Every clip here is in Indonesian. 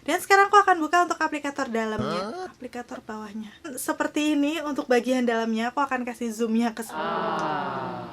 Dan sekarang aku akan buka untuk aplikator dalamnya, aplikator bawahnya. Seperti ini untuk bagian dalamnya, aku akan kasih zoomnya ke semua.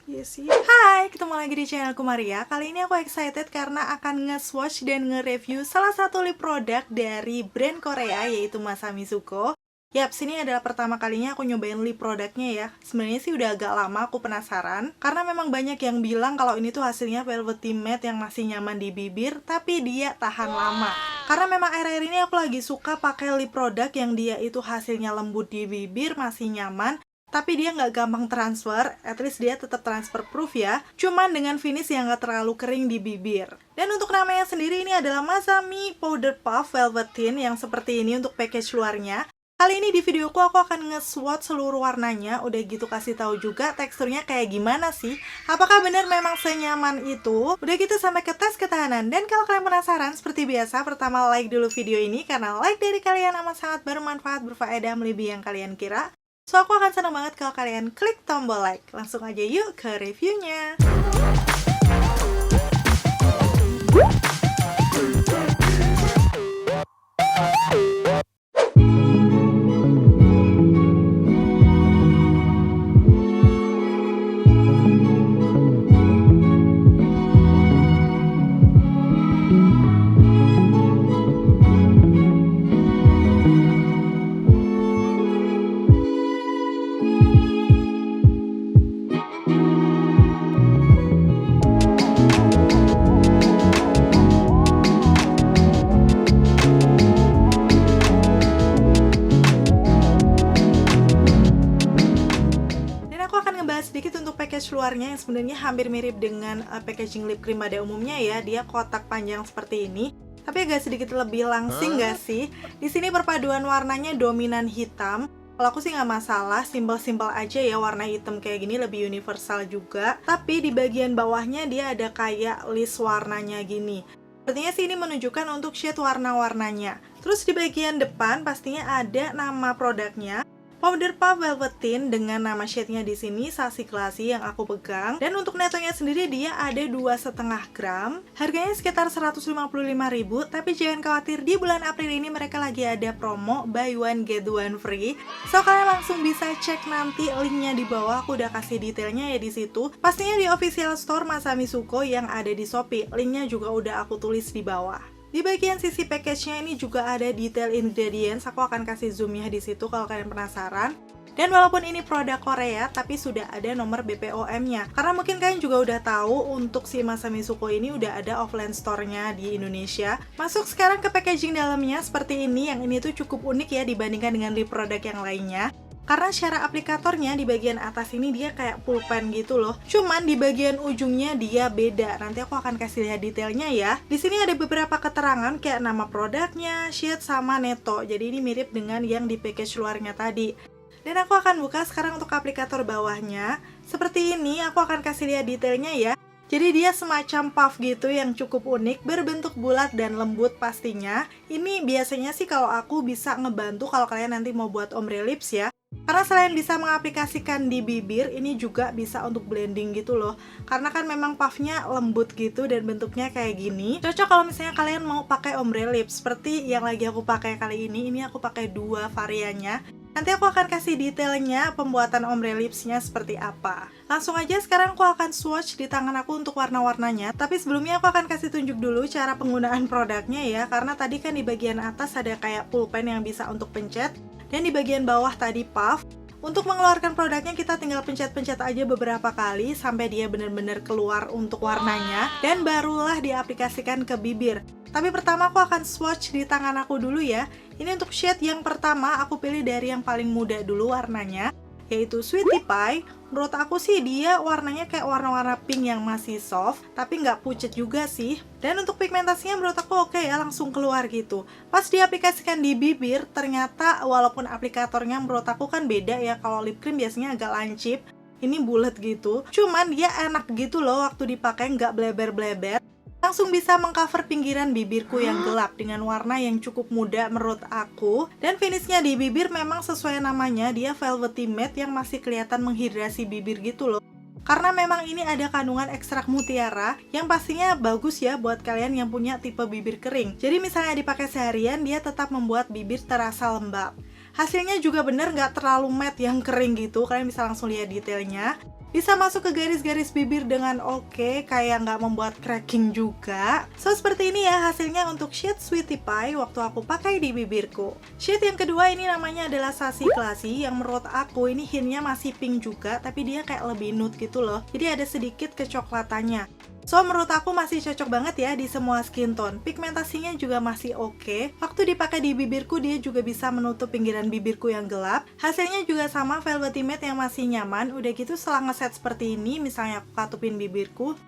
Yes, sih. Hai, ketemu lagi di channelku Maria. Kali ini aku excited karena akan nge-swatch dan nge-review salah satu lip product dari brand Korea, yaitu Masami Zuko. Yap, sini adalah pertama kalinya aku nyobain lip produknya ya. Sebenarnya sih udah agak lama aku penasaran, karena memang banyak yang bilang kalau ini tuh hasilnya velvety matte yang masih nyaman di bibir, tapi dia tahan lama. Karena memang akhir-akhir ini aku lagi suka pakai lip product yang dia itu hasilnya lembut di bibir, masih nyaman, tapi dia nggak gampang transfer, at least dia tetap transfer proof ya, cuman dengan finish yang nggak terlalu kering di bibir. Dan untuk namanya sendiri ini adalah Masami Powder Puff Velvet Tint yang seperti ini untuk package luarnya. Kali ini di videoku aku akan nge-swatch seluruh warnanya, udah gitu kasih tahu juga teksturnya kayak gimana sih. Apakah benar memang senyaman itu? Udah gitu sampai ke tes ketahanan. Dan kalau kalian penasaran, seperti biasa, pertama like dulu video ini karena like dari kalian amat sangat bermanfaat, berfaedah melebihi yang kalian kira. So aku akan senang banget kalau kalian klik tombol like. Langsung aja yuk ke reviewnya. Sedikit untuk package luarnya yang sebenarnya hampir mirip dengan packaging lip cream pada umumnya ya. Dia kotak panjang seperti ini, tapi agak sedikit lebih langsing nggak sih? Di sini perpaduan warnanya dominan hitam. Kalau aku sih nggak masalah, simpel-simpel aja ya, warna hitam kayak gini lebih universal juga. Tapi di bagian bawahnya dia ada kayak list warnanya gini. Sepertinya sih ini menunjukkan untuk shade warna-warnanya. Terus di bagian depan pastinya ada nama produknya. Powder Puff Velvet Tint dengan nama shade-nya di sini Sassy Classy yang aku pegang. Dan untuk netonya sendiri dia ada 2,5 gram. Harganya sekitar 155.000, tapi jangan khawatir, di bulan April ini mereka lagi ada promo buy one get one free. So kalian langsung bisa cek nanti linknya di bawah, aku udah kasih detailnya ya di situ. Pastinya di official store Masami Zuko yang ada di Shopee. Linknya juga udah aku tulis di bawah. Di bagian sisi package-nya ini juga ada detail ingredients, aku akan kasih zoom-nya di situ kalau kalian penasaran. Dan walaupun ini produk Korea, tapi sudah ada nomor BPOM-nya. Karena mungkin kalian juga udah tahu untuk si Masami Zuko ini udah ada offline store-nya di Indonesia. Masuk sekarang ke packaging dalamnya seperti ini, yang ini tuh cukup unik ya dibandingkan dengan lip produk yang lainnya. Karena secara aplikatornya di bagian atas ini dia kayak pulpen gitu loh. Cuman di bagian ujungnya dia beda. Nanti aku akan kasih lihat detailnya ya. Di sini ada beberapa keterangan kayak nama produknya, shade sama neto. Jadi ini mirip dengan yang di package luarnya tadi. Dan aku akan buka sekarang untuk aplikator bawahnya. Seperti ini, aku akan kasih lihat detailnya ya. Jadi dia semacam puff gitu yang cukup unik, berbentuk bulat dan lembut pastinya. Ini biasanya sih kalau aku bisa ngebantu kalau kalian nanti mau buat ombre lips ya. Karena selain bisa mengaplikasikan di bibir, ini juga bisa untuk blending gitu loh. Karena kan memang puffnya lembut gitu dan bentuknya kayak gini. Cocok kalau misalnya kalian mau pakai ombre lips seperti yang lagi aku pakai kali ini. Ini aku pakai 2 variannya. Nanti aku akan kasih detailnya pembuatan ombre lipsnya seperti apa. Langsung aja sekarang aku akan swatch di tangan aku untuk warna-warnanya. Tapi sebelumnya aku akan kasih tunjuk dulu cara penggunaan produknya ya. Karena tadi kan di bagian atas ada kayak pulpen yang bisa untuk pencet. Dan di bagian bawah tadi puff. Untuk mengeluarkan produknya kita tinggal pencet-pencet aja beberapa kali sampai dia benar-benar keluar untuk warnanya. Dan barulah diaplikasikan ke bibir. Tapi pertama aku akan swatch di tangan aku dulu ya. Ini untuk shade yang pertama aku pilih dari yang paling muda dulu warnanya, yaitu Sweetie Pie. Menurut aku sih dia warnanya kayak warna-warna pink yang masih soft, tapi nggak pucet juga sih. Dan untuk pigmentasinya menurut aku oke ya, langsung keluar gitu. Pas diaplikasikan di bibir, ternyata walaupun aplikatornya menurut aku kan beda ya. Kalau lip cream biasanya agak lancip, ini bulat gitu. Cuman dia enak gitu loh waktu dipakai, nggak bleber-bleber. Langsung bisa mengcover pinggiran bibirku yang gelap dengan warna yang cukup muda menurut aku. Dan finishnya di bibir memang sesuai namanya, dia velvety matte yang masih kelihatan menghidrasi bibir gitu loh. Karena memang ini ada kandungan ekstrak mutiara yang pastinya bagus ya buat kalian yang punya tipe bibir kering. Jadi misalnya dipakai seharian, dia tetap membuat bibir terasa lembab. Hasilnya juga bener nggak terlalu matte yang kering gitu, kalian bisa langsung lihat detailnya. Bisa masuk ke garis-garis bibir dengan oke, kayak nggak membuat cracking juga. So, seperti ini ya hasilnya untuk shade Sweetie Pie waktu aku pakai di bibirku. Shade yang kedua ini namanya adalah Sassy Classy, yang menurut aku ini hintnya masih pink juga, tapi dia kayak lebih nude gitu loh. Jadi ada sedikit kecoklatannya. So, menurut aku masih cocok banget ya di semua skin tone. Pigmentasinya juga masih oke. Waktu dipakai di bibirku, dia juga bisa menutup pinggiran bibirku yang gelap. Hasilnya juga sama velvety matte yang masih nyaman. Udah gitu setelah ngeset seperti ini, misalnya aku katupin bibirku,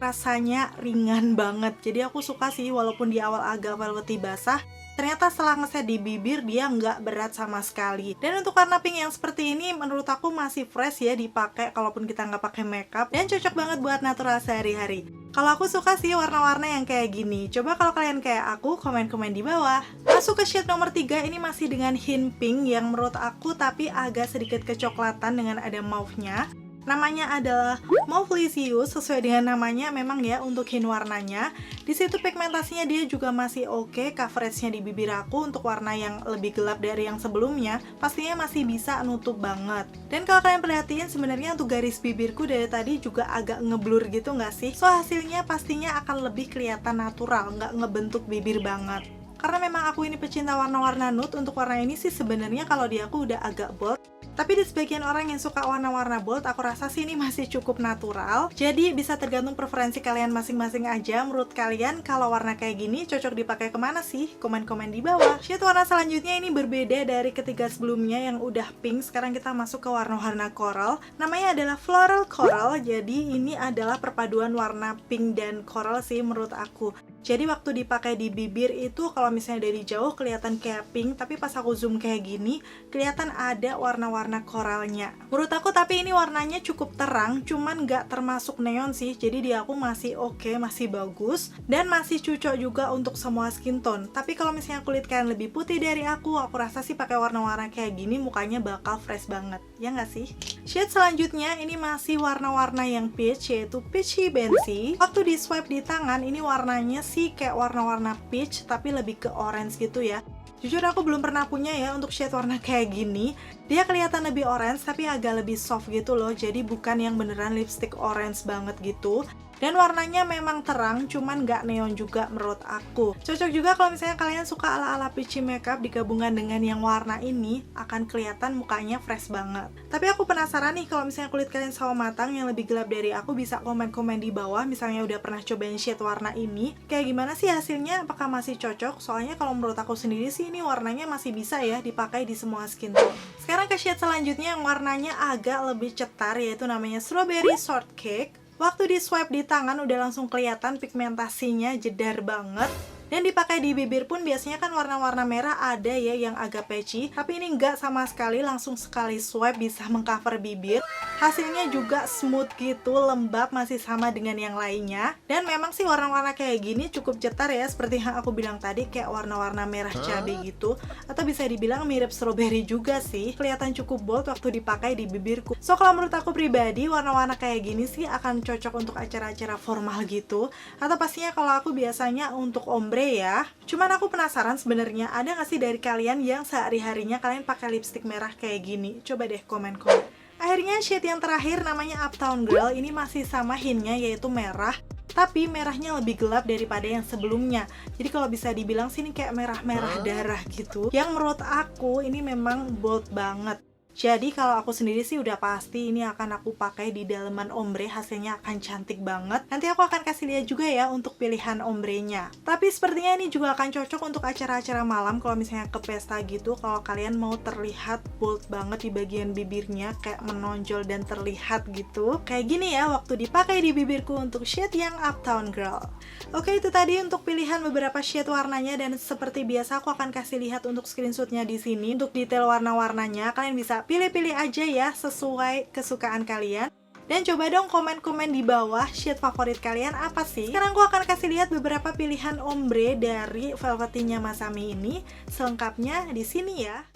rasanya ringan banget. Jadi aku suka sih walaupun di awal agak velvety basah, ternyata setelah ngeset di bibir dia nggak berat sama sekali. Dan untuk warna pink yang seperti ini menurut aku masih fresh ya dipakai kalaupun kita nggak pakai makeup, dan cocok banget buat natural sehari-hari. Kalau aku suka sih warna-warna yang kayak gini. Coba kalau kalian kayak aku, komen-komen di bawah. Masuk ke shade nomor 3, ini masih dengan hint pink yang menurut aku tapi agak sedikit kecoklatan dengan ada mauve-nya. Namanya adalah Mauve Licious, sesuai dengan namanya memang ya untuk hint warnanya. Di situ pigmentasinya dia juga masih oke, coveragenya di bibir aku untuk warna yang lebih gelap dari yang sebelumnya, pastinya masih bisa nutup banget. Dan kalau kalian perhatiin sebenarnya untuk garis bibirku dari tadi juga agak ngeblur gitu nggak sih? So hasilnya pastinya akan lebih kelihatan natural, nggak ngebentuk bibir banget. Karena memang aku ini pecinta warna-warna nude, untuk warna ini sih sebenarnya kalau di aku udah agak bold. Tapi di sebagian orang yang suka warna-warna bold, aku rasa sih ini masih cukup natural. Jadi bisa tergantung preferensi kalian masing-masing aja. Menurut kalian kalau warna kayak gini cocok dipakai kemana sih? Komen-komen di bawah. Shade warna selanjutnya ini berbeda dari ketiga sebelumnya yang udah pink. Sekarang kita masuk ke warna-warna coral. Namanya adalah Floral Coral. Jadi ini adalah perpaduan warna pink dan coral sih menurut aku. Jadi waktu dipakai di bibir itu kalau misalnya dari jauh kelihatan kayak pink, tapi pas aku zoom kayak gini kelihatan ada warna-warna koralnya. Menurut aku tapi ini warnanya cukup terang, cuman nggak termasuk neon sih. Jadi di aku masih oke, masih bagus, dan masih cocok juga untuk semua skin tone. Tapi kalau misalnya kulit kalian lebih putih dari aku rasa sih pakai warna-warna kayak gini mukanya bakal fresh banget, ya nggak sih? Shade selanjutnya ini masih warna-warna yang peach, yaitu Peachy Benzy. Waktu di swipe di tangan ini warnanya sih kayak warna-warna peach tapi lebih ke orange gitu ya. Jujur aku belum pernah punya ya untuk shade warna kayak gini. Dia kelihatan lebih orange tapi agak lebih soft gitu loh. Jadi bukan yang beneran lipstick orange banget gitu. Dan warnanya memang terang, cuman nggak neon juga menurut aku. Cocok juga kalau misalnya kalian suka ala-ala peachy makeup digabungkan dengan yang warna ini, akan kelihatan mukanya fresh banget. Tapi aku penasaran nih kalau misalnya kulit kalian sawo matang yang lebih gelap dari aku, bisa komen-komen di bawah. Misalnya udah pernah cobain shade warna ini, kayak gimana sih hasilnya? Apakah masih cocok? Soalnya kalau menurut aku sendiri sih ini warnanya masih bisa ya dipakai di semua skin tone. Sekarang ke shade selanjutnya yang warnanya agak lebih cetar, yaitu namanya Strawberry Shortcake. Waktu di swipe di tangan udah langsung kelihatan pigmentasinya jedar banget. Dan dipakai di bibir pun biasanya kan warna-warna merah ada ya yang agak patchy, tapi ini enggak sama sekali, langsung sekali swipe bisa mengcover bibir. Hasilnya juga smooth gitu, lembab, masih sama dengan yang lainnya. Dan memang sih warna-warna kayak gini cukup cetar ya, seperti yang aku bilang tadi, kayak warna-warna merah cabai gitu. Atau bisa dibilang mirip strawberry juga sih, kelihatan cukup bold waktu dipakai di bibirku. So kalau menurut aku pribadi, warna-warna kayak gini sih akan cocok untuk acara-acara formal gitu. Atau pastinya kalau aku biasanya untuk ombre ya. Cuman aku penasaran sebenarnya ada nggak sih dari kalian yang sehari-harinya kalian pakai lipstick merah kayak gini? Coba deh komen-komen. Akhirnya shade yang terakhir namanya Uptown Girl. Ini masih sama hintnya yaitu merah, tapi merahnya lebih gelap daripada yang sebelumnya. Jadi kalau bisa dibilang sih ini kayak merah-merah darah gitu. Yang menurut aku ini memang bold banget. Jadi kalau aku sendiri sih udah pasti ini akan aku pakai di dalaman ombre, hasilnya akan cantik banget. Nanti aku akan kasih lihat juga ya untuk pilihan ombrenya. Tapi sepertinya ini juga akan cocok untuk acara-acara malam kalau misalnya ke pesta gitu. Kalau kalian mau terlihat bold banget di bagian bibirnya, kayak menonjol dan terlihat gitu. Kayak gini ya waktu dipakai di bibirku untuk shade yang Uptown Girl. Oke, itu tadi untuk pilihan beberapa shade warnanya, dan seperti biasa aku akan kasih lihat untuk screenshotnya di sini. Untuk detail warna-warnanya kalian bisa pilih-pilih aja ya sesuai kesukaan kalian. Dan coba dong komen-komen di bawah shade favorit kalian apa sih. Sekarang aku akan kasih lihat beberapa pilihan ombre dari Velvety-nya Masami ini. Selengkapnya di sini ya.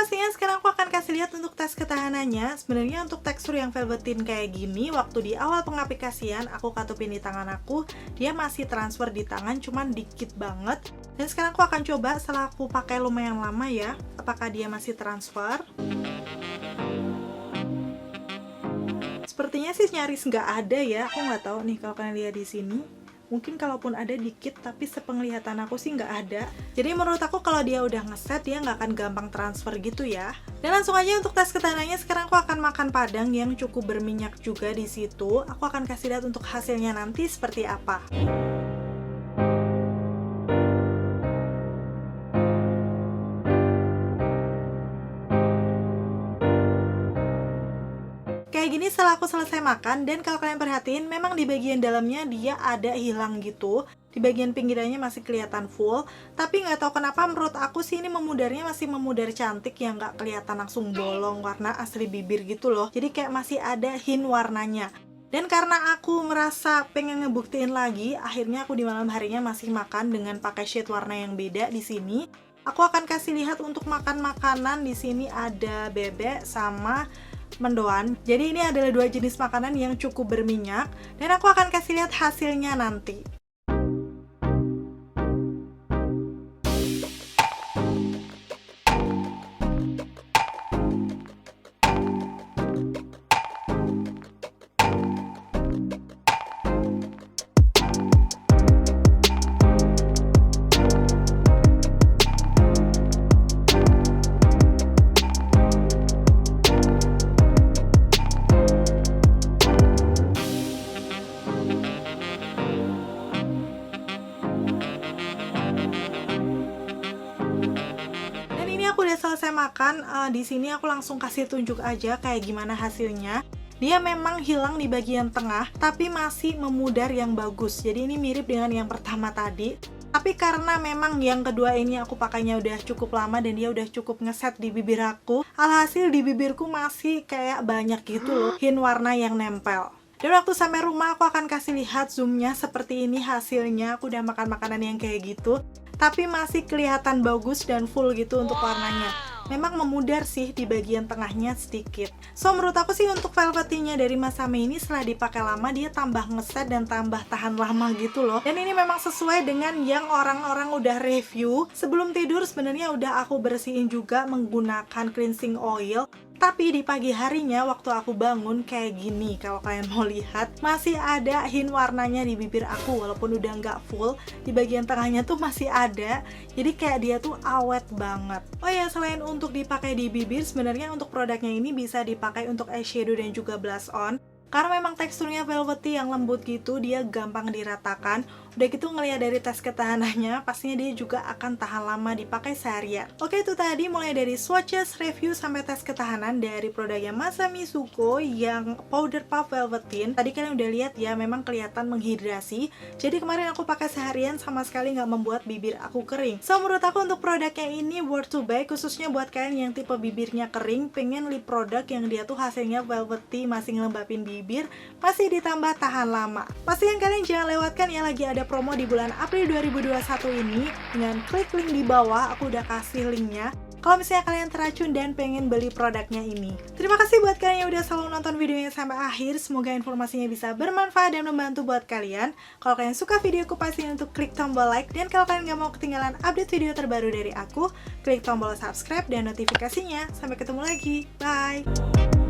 pastinya sekarang aku akan kasih lihat untuk tes ketahanannya. Sebenarnya untuk tekstur yang velvetin kayak gini, waktu di awal pengaplikasian aku katupin di tangan aku, dia masih transfer di tangan cuman dikit banget. Dan sekarang aku akan coba setelah aku pakai lumayan lama ya, apakah dia masih transfer. Sepertinya sih nyaris nggak ada ya, aku nggak tahu nih kalau kalian lihat di sini. Mungkin kalaupun ada dikit, tapi sepenglihatan aku sih nggak ada. Jadi menurut aku kalau dia udah ngeset, dia nggak akan gampang transfer gitu ya. Dan langsung aja untuk tes ketahanannya, sekarang aku akan makan padang yang cukup berminyak juga di situ. Aku akan kasih lihat untuk hasilnya nanti seperti apa. Kayak gini setelah aku selesai makan, dan kalau kalian perhatiin memang di bagian dalamnya dia ada hilang gitu. Di bagian pinggirannya masih kelihatan full, tapi nggak tahu kenapa menurut aku sih ini memudarnya masih memudar cantik yang nggak kelihatan langsung bolong warna asli bibir gitu loh. Jadi kayak masih ada hint warnanya. Dan karena aku merasa pengen ngebuktiin lagi, akhirnya aku di malam harinya masih makan dengan pakai shade warna yang beda di sini. Aku akan kasih lihat untuk makan makanan. Di sini ada bebek sama mendoan. Jadi ini adalah dua jenis makanan yang cukup berminyak, dan aku akan kasih lihat hasilnya nanti. Aku udah selesai makan, di sini aku langsung kasih tunjuk aja kayak gimana hasilnya. Dia memang hilang di bagian tengah, tapi masih memudar yang bagus. Jadi ini mirip dengan yang pertama tadi. Tapi karena memang yang kedua ini aku pakainya udah cukup lama dan dia udah cukup ngeset di bibir aku, alhasil di bibirku masih kayak banyak gitu loh, hint warna yang nempel. Dan waktu sampai rumah aku akan kasih lihat zoomnya seperti ini hasilnya. Aku udah makan makanan yang kayak gitu, tapi masih kelihatan bagus dan full gitu untuk warnanya. Memang memudar sih di bagian tengahnya sedikit. So menurut aku sih untuk velvetinnya dari Masami ini setelah dipakai lama dia tambah ngeset dan tambah tahan lama gitu loh. Dan ini memang sesuai dengan yang orang-orang udah review. Sebelum tidur sebenarnya udah aku bersihin juga menggunakan cleansing oil. Tapi di pagi harinya waktu aku bangun kayak gini, kalau kalian mau lihat masih ada hint warnanya di bibir aku, walaupun udah nggak full, di bagian tengahnya tuh masih ada. Jadi kayak dia tuh awet banget. Oh ya, selain untuk dipakai di bibir, sebenarnya untuk produknya ini bisa dipakai untuk eyeshadow dan juga blush on. Karena memang teksturnya velvety yang lembut gitu, dia gampang diratakan. Udah gitu ngeliat dari tes ketahanannya, pastinya dia juga akan tahan lama dipakai seharian. Oke, itu tadi mulai dari swatches, review, sampai tes ketahanan dari produknya Masami Suko yang Powder Puff Velveteen. Tadi kalian udah lihat ya, memang kelihatan menghidrasi. Jadi kemarin aku pakai seharian sama sekali nggak membuat bibir aku kering. So, menurut aku untuk produknya ini worth to buy, khususnya buat kalian yang tipe bibirnya kering, pengen lip product yang dia tuh hasilnya velvety, masih ngelembapin bibir, masih ditambah tahan lama. Pastikan kalian jangan lewatkan ya, lagi ada promo di bulan April 2021 ini. Dengan klik link di bawah, aku udah kasih linknya kalau misalnya kalian teracun dan pengen beli produknya ini. Terima kasih buat kalian yang udah selalu nonton videonya sampai akhir. Semoga informasinya bisa bermanfaat dan membantu buat kalian. Kalau kalian suka videoku, pastikan untuk klik tombol like. Dan kalau kalian gak mau ketinggalan update video terbaru dari aku, klik tombol subscribe dan notifikasinya. Sampai ketemu lagi, bye!